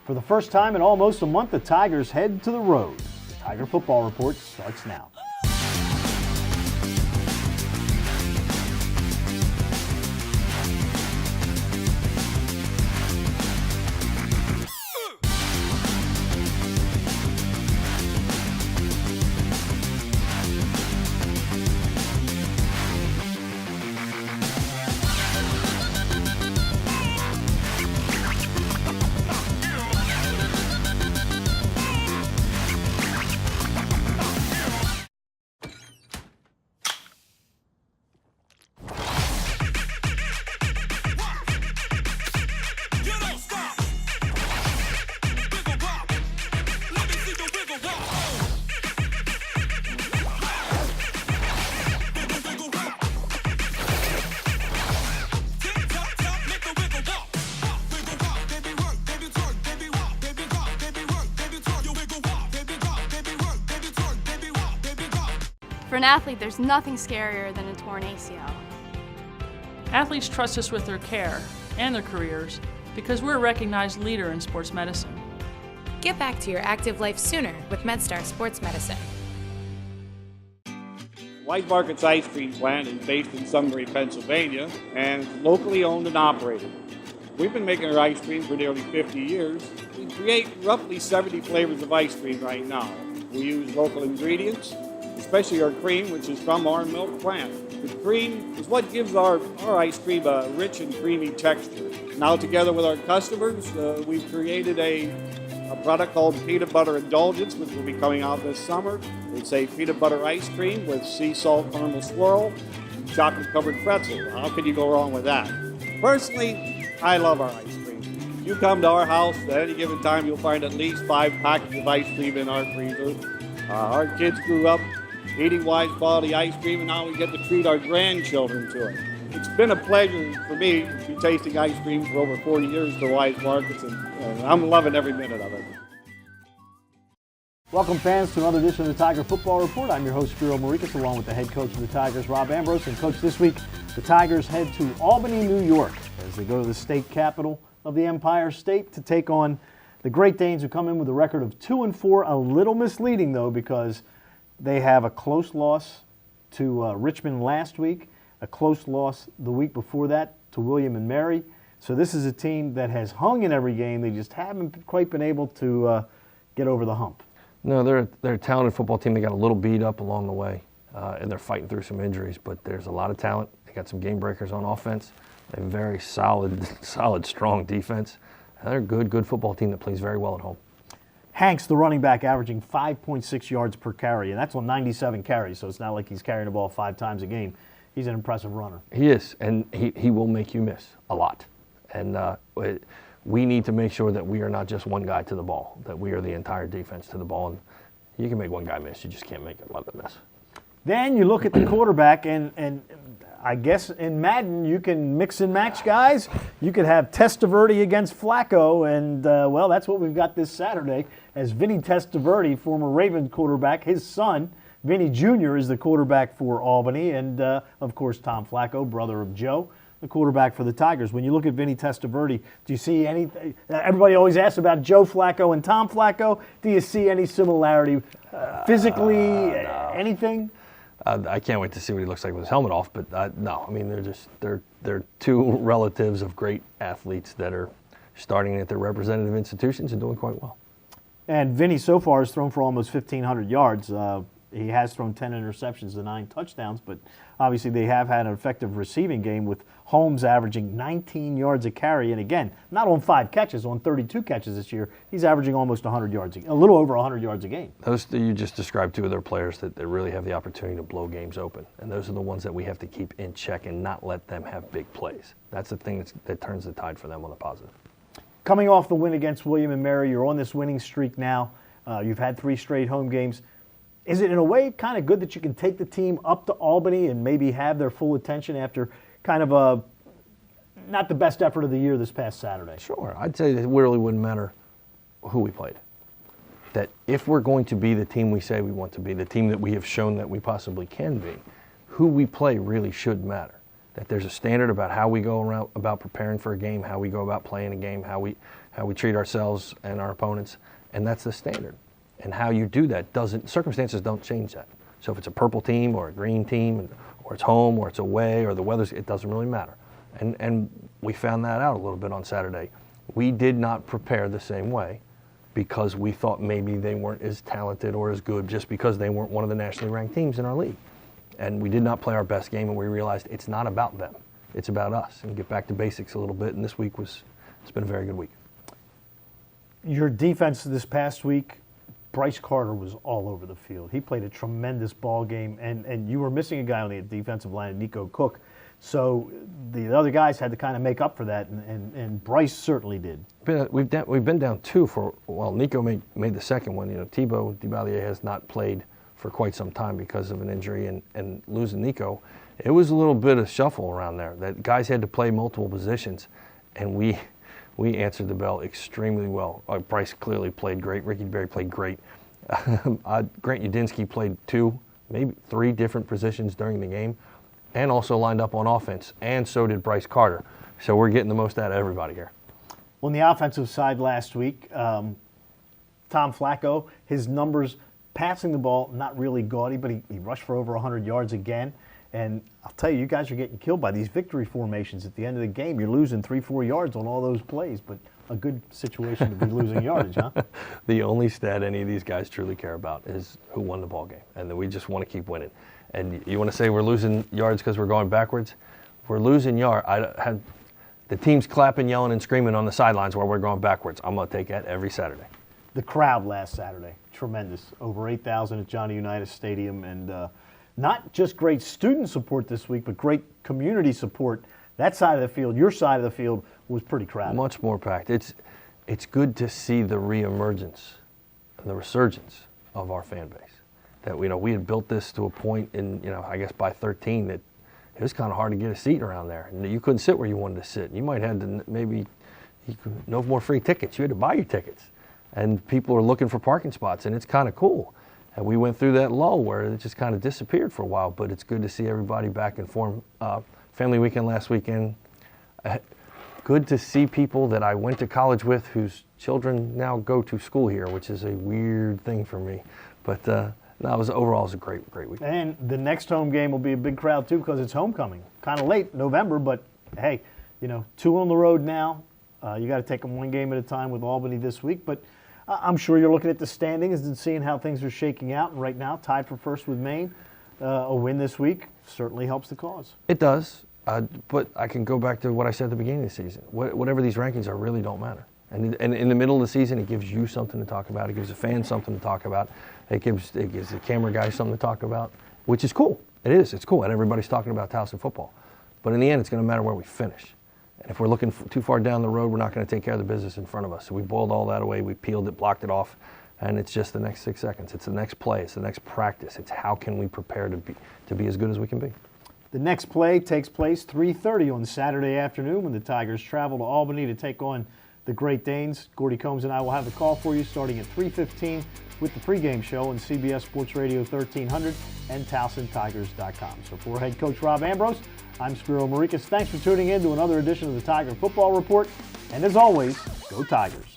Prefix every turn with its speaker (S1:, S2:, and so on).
S1: For the first time in almost a month, the Tigers head to the road. The Tiger Football Report starts now.
S2: For an athlete, there's nothing scarier than a torn ACL.
S3: Athletes trust us with their care and their careers because we're a recognized leader in sports medicine.
S4: Get back to your active life sooner with MedStar Sports Medicine.
S5: White Market's ice cream plant is based in Sunbury, Pennsylvania, and is locally owned and operated. We've been making our ice cream for nearly 50 years. We create roughly 70 flavors of ice cream right now. We use local ingredients, especially our cream, which is from our milk plant. The cream is what gives our ice cream a rich and creamy texture. Now, together with our customers, we've created a product called Peanut Butter Indulgence, which will be coming out this summer. It's a peanut butter ice cream with sea salt caramel swirl and chocolate-covered pretzel. How can you go wrong with that? Personally, I love our ice cream. If you come to our house at any given time, you'll find at least 5 packets of ice cream in our freezer. Our kids grew up eating Wise quality ice cream, and now we get to treat our grandchildren to it. It's been a pleasure for me to be tasting ice cream for over 40 years for Wise Markets, and I'm loving every minute of it.
S1: Welcome, fans, to another edition of the Tiger Football Report. I'm your host, Spiro Morekas, along with the head coach of the Tigers, Rob Ambrose. And, Coach, this week, the Tigers head to Albany, New York, as they go to the state capital of the Empire State to take on the Great Danes, who come in with a record of 2-4, a little misleading, though, because they have a close loss to Richmond last week, a close loss the week before that to William and Mary. So this is a team that has hung in every game. They just haven't quite been able to get over the hump.
S6: No, they're a talented football team. They got a little beat up along the way, and they're fighting through some injuries, but there's a lot of talent. They got some game breakers on offense, a very solid, strong defense. And they're a good football team that plays very well at home.
S1: Hanks, the running back, averaging 5.6 yards per carry, and that's on 97 carries, so it's not like he's carrying the ball 5 times a game. He's an impressive runner. He is, and he will make you miss a lot. And we need to make sure that we are not just one guy to the ball, that we are the entire defense to the ball. And you can make one guy miss, you just can't make a lot of them miss. Then you look at the quarterback, and I guess in Madden you can mix and match guys. You could have Testaverde against Flacco, and well, that's what we've got this Saturday, as Vinny Testaverde, former Ravens quarterback, his son, Vinny Jr., is the quarterback for Albany, and of course Tom Flacco, brother of Joe, the quarterback for the Tigers. When you look at Vinny Testaverde, do you see anything? Everybody always asks about Joe Flacco and Tom Flacco. Do you see any similarity physically, anything?
S6: I can't wait to see what he looks like with his helmet off, but no, I mean, they're two relatives of great athletes that are starting at their representative institutions and doing quite well.
S1: And Vinny so far has thrown for almost 1,500 yards. He has thrown 10 interceptions and 9 touchdowns, but obviously they have had an effective receiving game with Holmes averaging 19 yards a carry. And again, not on 5 catches, on 32 catches this year. He's averaging almost 100 yards, a little over 100 yards a game.
S6: Those you just described 2 of their players that really have the opportunity to blow games open. And those are the ones that we have to keep in check and not let them have big plays. That's the thing that turns the tide for them on the positive.
S1: Coming off the win against William and Mary, you're on this winning streak now. You've had 3 straight home games. Is it in a way kind of good that you can take the team up to Albany and maybe have their full attention after kind of not the best effort of the year this past Saturday?
S6: Sure. I'd say it really wouldn't matter who we played. That if we're going to be the team we say we want to be, the team that we have shown that we possibly can be, who we play really should matter. that there's a standard about how we go around about preparing for a game, how we go about playing a game, how we treat ourselves and our opponents, and that's the standard. And how you do that circumstances don't change that. So if it's a purple team or a green team, or it's home or it's away or the weather's, it doesn't really matter. And we found that out a little bit on Saturday. We did not prepare the same way because we thought maybe they weren't as talented or as good just because they weren't one of the nationally ranked teams in our league. And we did not play our best game, and we realized it's not about them. It's about us, and get back to basics a little bit. And this week it's been a very good week.
S1: Your defense this past week, Bryce Carter was all over the field. He played a tremendous ball game, and you were missing a guy on the defensive line, Nico Cook. So the other guys had to kind of make up for that, and Bryce certainly did.
S6: We've been down two Nico made the second one. Thibaut Duvalier has not played for quite some time because of an injury, and losing Nico, it was a little bit of shuffle around there. That guys had to play multiple positions, and we answered the bell extremely well. Bryce clearly played great. Ricky Berry played great. Grant Udinsky played 2, maybe 3 different positions during the game, and also lined up on offense, and so did Bryce Carter. So we're getting the most out of everybody here.
S1: On the offensive side last week, Tom Flacco, his numbers passing the ball, not really gaudy, but he rushed for over 100 yards again. And I'll tell you, you guys are getting killed by these victory formations at the end of the game. You're losing 3-4 yards on all those plays, but a good situation to be losing yardage, huh?
S6: The only stat any of these guys truly care about is who won the ball game, and then we just want to keep winning. And you want to say we're losing yards because we're going backwards? We're losing yards. The team's clapping, yelling, and screaming on the sidelines while we're going backwards. I'm going to take that every Saturday.
S1: The crowd last Saturday, tremendous. Over 8,000 at Johnny Unitas Stadium, and not just great student support this week, but great community support. That side of the field, your side of the field, was pretty crowded.
S6: Much more packed. It's good to see the reemergence and the resurgence of our fan base. That we had built this to a point in, I guess by 13 that it was kind of hard to get a seat around there. And you couldn't sit where you wanted to sit. You might have to no more free tickets. You had to buy your tickets. And people are looking for parking spots, and it's kind of cool. And we went through that lull where it just kind of disappeared for a while, but it's good to see everybody back in form. Family weekend last weekend. Good to see people that I went to college with whose children now go to school here, which is a weird thing for me. But overall, it was a great week.
S1: And the next home game will be a big crowd too because it's homecoming. Kind of late, November, but hey, 2 on the road now. You got to take them one game at a time with Albany this week, but I'm sure you're looking at the standings and seeing how things are shaking out. And right now, tied for first with Maine. A win this week certainly helps the cause.
S6: It does, but I can go back to what I said at the beginning of the season. Whatever these rankings are really don't matter. And in the middle of the season, it gives you something to talk about. It gives the fans something to talk about. It gives the camera guys something to talk about, which is cool. It is. It's cool. And everybody's talking about Towson football. But in the end, it's going to matter where we finish. And if we're looking too far down the road, we're not going to take care of the business in front of us. So we boiled all that away. We peeled it, blocked it off, and it's just the next 6 seconds. It's the next play. It's the next practice. It's how can we prepare to be as good as we can be.
S1: The next play takes place 3:30 on Saturday afternoon when the Tigers travel to Albany to take on the Great Danes. Gordy Combs and I will have the call for you starting at 3:15 with the pregame show on CBS Sports Radio 1300 and TowsonTigers.com. So for head coach Rob Ambrose, I'm Spiro Morekas. Thanks for tuning in to another edition of the Tiger Football Report. And as always, go Tigers.